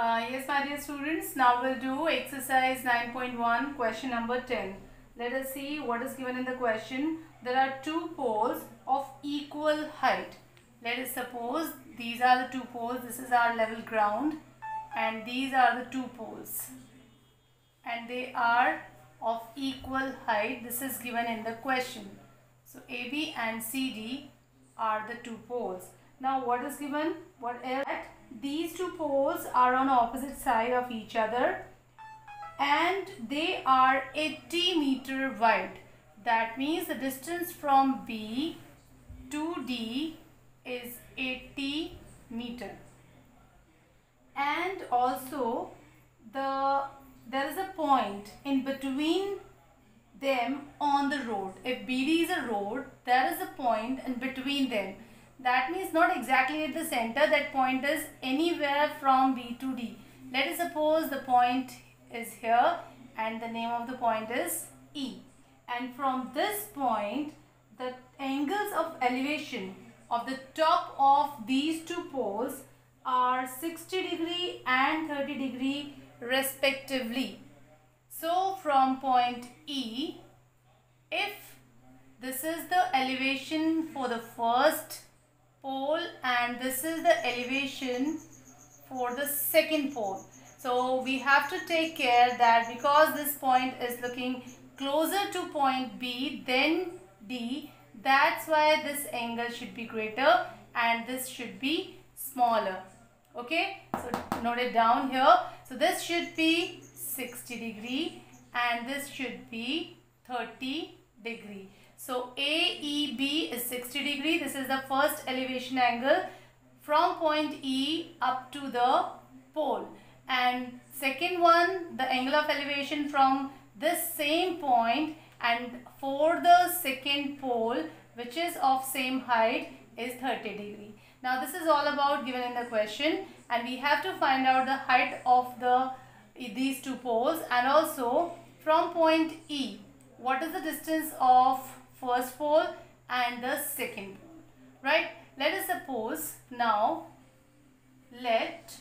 Yes, my dear students, now we'll do exercise 9.1, question number 10. Let us see what is given in the question. There are two poles of equal height. Let us suppose these are the two poles. This is our level ground and these are the two poles. And they are of equal height. This is given in the question. So AB and CD are the two poles. Now what is given? What else? These two poles are on opposite side of each other and they are 80 meter wide. That means the distance from B to D is 80 meter. And also there is a point in between them on the road. If BD is a road, there is a point in between them. That means not exactly at the center. That point is anywhere from B to D. Let us suppose the point is here and the name of the point is E. And from this point, the angles of elevation of the top of these two poles are 60 degree and 30 degree respectively. So from point E, if this is the elevation for the first pole and this is the elevation for the second pole. So we have to take care that because this point is looking closer to point B than D, that's why this angle should be greater and this should be smaller. Okay, so note it down here. So this should be 60 degree and this should be 30 degree. So AEB is 60 degree. This is the first elevation angle from point E up to the pole. And second one, the angle of elevation from this same point and for the second pole, which is of same height, is 30 degree. Now this is all about given in the question and we have to find out the height of these two poles and also from point E, what is the distance of first pole and the second pole, right? Let us suppose now let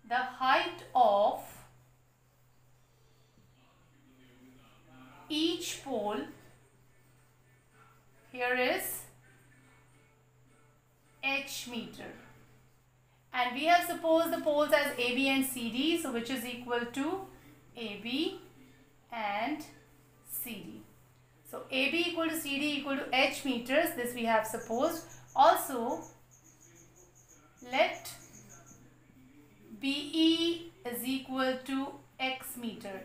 the height of each pole here is h meter and we have supposed the poles as AB and CD, so which is equal to AB and CD. So AB equal to CD equal to h meters, this we have supposed. Also let BE is equal to x meter.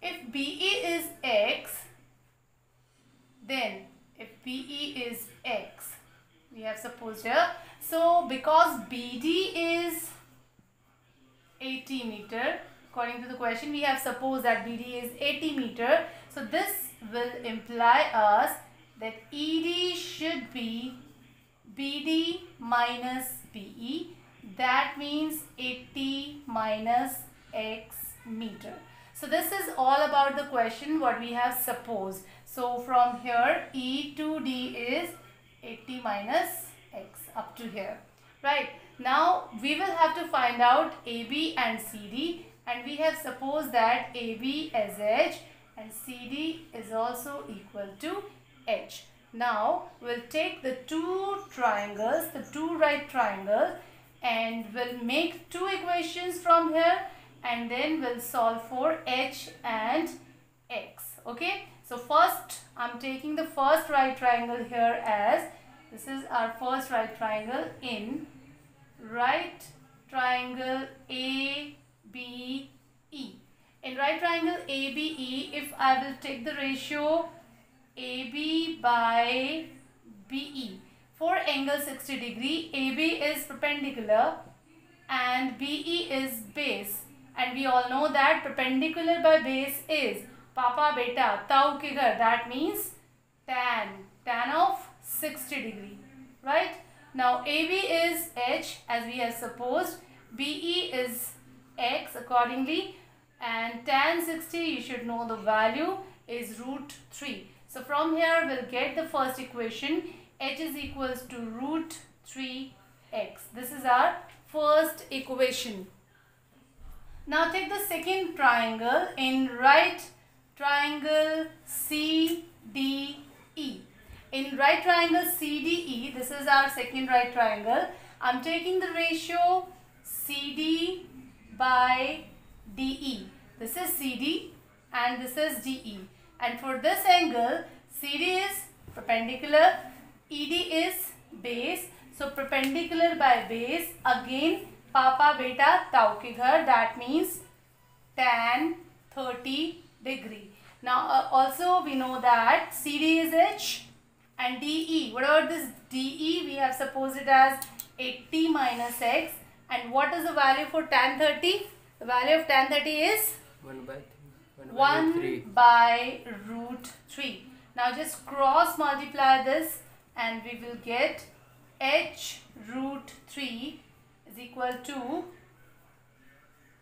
If BE is x, then if BE is x, we have supposed here. So because BD is 80 meter, according to the question, we have supposed that BD is 80 meter. So this will imply us that ED should be BD minus BE. That means 80 minus x meter. So this is all about the question what we have supposed. So from here E to D is 80 minus x up to here, right? Now we will have to find out AB and CD and we have supposed that AB is h and CD is also equal to h. Now we'll take the two triangles, the two right triangles, and we'll make two equations from here and then we'll solve for h and x. Okay, so first I'm taking the first right triangle here as this is our first right triangle in right triangle ABE. In right triangle ABE, if I will take the ratio AB by BE, for angle 60 degree, AB is perpendicular and BE is base. And we all know that perpendicular by base is Papa Beta Tau ke ghar. That means tan of 60 degree, right? Now AB is h as we have supposed, BE is x accordingly, and tan 60 you should know the value is root 3. So from here we'll get the first equation, h is equals to root 3x. This is our first equation. Now take the second triangle in right triangle CDE. In right triangle CDE, this is our second right triangle. I'm taking the ratio CD by DE. This is CD and this is DE. And for this angle, CD is perpendicular, ED is base. So perpendicular by base, again Papa Beta Tau ke ghar, that means tan 30 degree. Now also we know that CD is H and DE. What about this DE? We have supposed it as 80 minus X. And what is the value for tan 30? The value of tan 30 is 1 by root 3. Now just cross multiply this and we will get H root 3 is equal to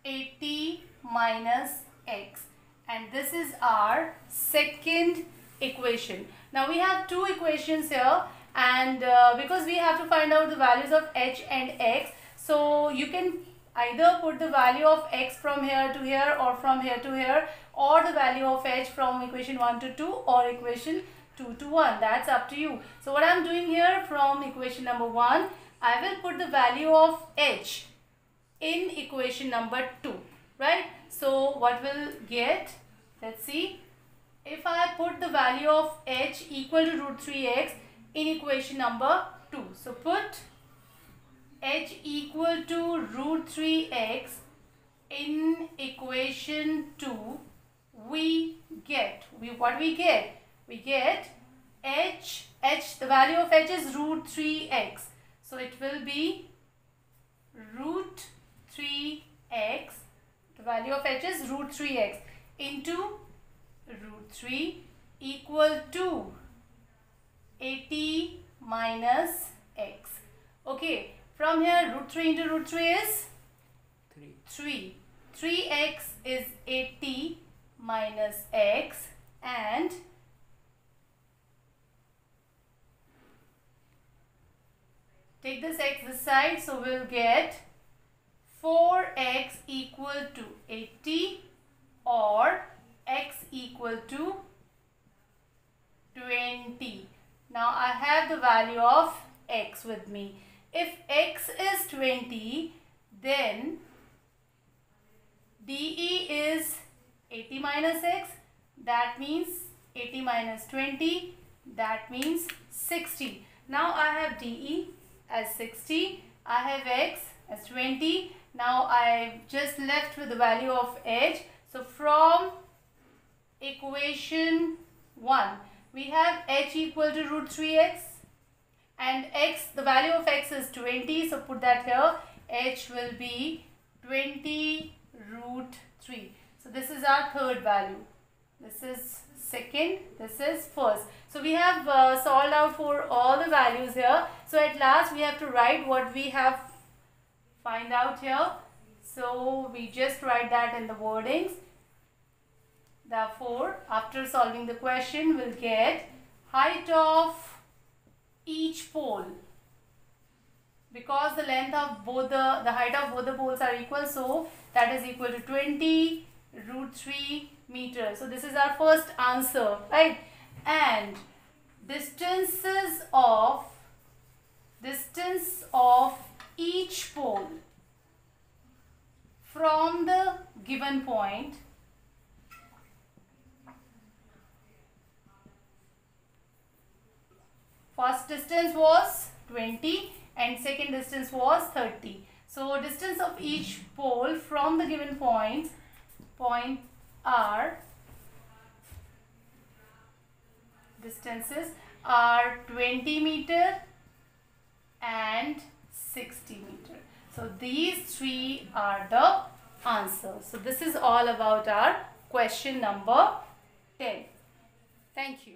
80 minus X. And this is our second equation. Now we have two equations here, and because we have to find out the values of H and X, so you can either put the value of X from here to here or from here to here, or the value of H from equation 1 to 2 or equation 2 to 1. That's up to you. So what I'm doing here, from equation number 1, I will put the value of H in equation number 2, right? So what we'll get, let's see, if I put the value of H equal to root 3x in equation number 2. So put H equal to root 3x in equation 2, what we get? We get H, the value of H is root 3x. So it will be root 3x, the value of H is root 3x into root 3 equal to 80 minus x. Okay, from here root 3 into root 3 is 3. 3x is 80 minus x, and take this x this side, so we'll get 4x equal to 80 or x equal to 20. Now I have the value of x with me. If x is 20, then DE is 80 minus x, that means 80 minus 20, that means 60. Now I have DE as 60, I have x as 20. Now I just left with the value of H. So from equation 1, we have H equal to root 3x, and x, the value of x is 20, so put that here. H will be 20 root 3. So this is our third value. This is second, this is first. So we have solved out for all the values here. So at last we have to write what we have find out here. So we just write that in the wordings. Therefore, after solving the question, we'll get height of each pole. Because the length of both the height of both the poles are equal, so that is equal to 20 root 3 meters. So this is our first answer, right? And distance of each pole from the given point first distance was 20 and second distance was 30. So distance of each pole from the given point distances are 20 meter and 60 meter. So these three are the answers. So this is all about our question number 10. Thank you.